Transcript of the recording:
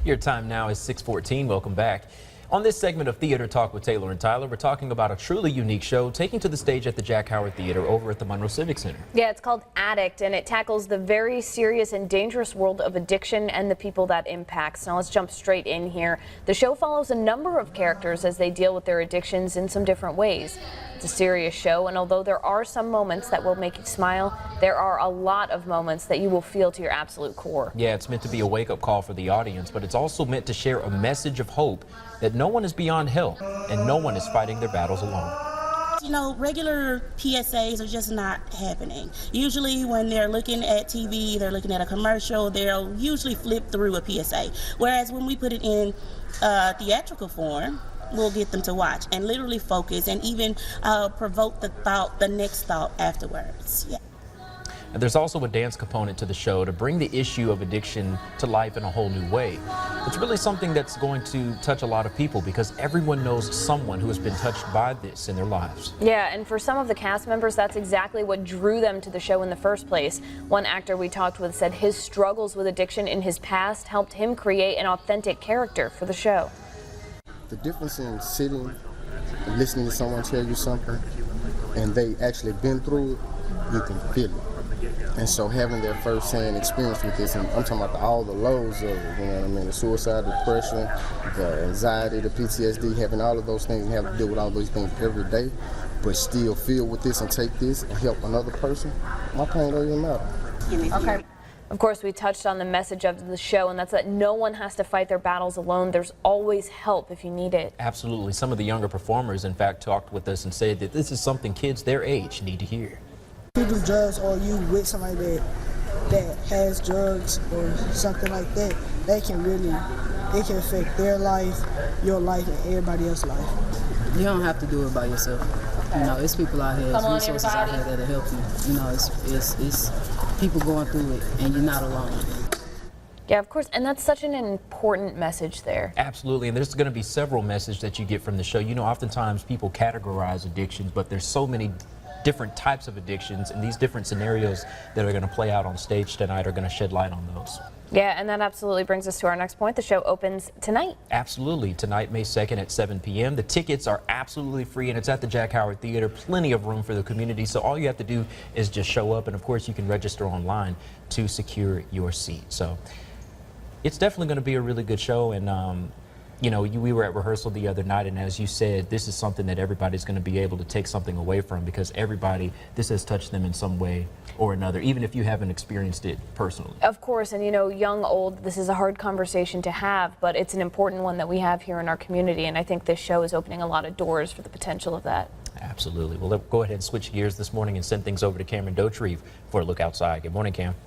Your time now is 6:14. Welcome back. On this segment of Theater Talk with Taylor and Tyler, we're talking about a truly unique show taking to the stage at the Jack Howard Theater over at the Monroe Civic Center. Yeah, it's called Addict, and it tackles the very serious and dangerous world of addiction and the people that impacts. Now let's jump straight in here. The show follows a number of characters as they deal with their addictions in some different ways. It's a serious show, and although there are some moments that will make you smile, there are a lot of moments that you will feel to your absolute core. Yeah, it's meant to be a wake-up call for the audience, but it's also meant to share a message of hope that no one is beyond help and no one is fighting their battles alone. You know, regular PSAs are just not happening. Usually when they're looking at TV, they're looking at a commercial, they'll usually flip through a PSA. Whereas when we put it in theatrical form, we'll get them to watch and literally focus and even provoke the next thought afterwards. Yeah. And there's also a dance component to the show to bring the issue of addiction to life in a whole new way. It's really something that's going to touch a lot of people because everyone knows someone who has been touched by this in their lives. Yeah, and for some of the cast members, that's exactly what drew them to the show in the first place. One actor we talked with said his struggles with addiction in his past helped him create an authentic character for the show. The difference in sitting and listening to someone tell you something and they actually been through it, you can feel it. And so having that first-hand experience with this, and I'm talking about all the lows of it, you know what I mean, the suicide, depression, the anxiety, the PTSD, having all of those things and having to deal with all those things every day, but still feel with this and take this and help another person, my pain don't even matter. Okay. Of course, we touched on the message of the show, and that's that no one has to fight their battles alone. There's always help if you need it. Absolutely. Some of the younger performers, in fact, talked with us and said that this is something kids their age need to hear. You do drugs or you with somebody that has drugs or something like that, it can affect their life, your life, and everybody else's life. You don't have to do it by yourself. You know, it's people out here, it's resources out here that'll help you. You know, it's people going through it, and you're not alone. Yeah, of course, and that's such an important message there. Absolutely, and there's going to be several messages that you get from the show. You know, oftentimes people categorize addictions, but there's so many different types of addictions, and these different scenarios that are going to play out on stage tonight are going to shed light on those. Yeah, and that absolutely brings us to our next point. The show opens tonight. Absolutely. Tonight, May 2nd at 7 p.m. The tickets are absolutely free, and it's at the Jack Howard Theater. Plenty of room for the community, so all you have to do is just show up, and of course you can register online to secure your seat. So it's definitely going to be a really good show, and you know, we were at rehearsal the other night, and as you said, this is something that everybody's going to be able to take something away from because this has touched them in some way or another, even if you haven't experienced it personally. Of course, and you know, young, old, this is a hard conversation to have, but it's an important one that we have here in our community, and I think this show is opening a lot of doors for the potential of that. Absolutely. Well, let's go ahead and switch gears this morning and send things over to Cameron Dotrieve for a look outside. Good morning, Cam.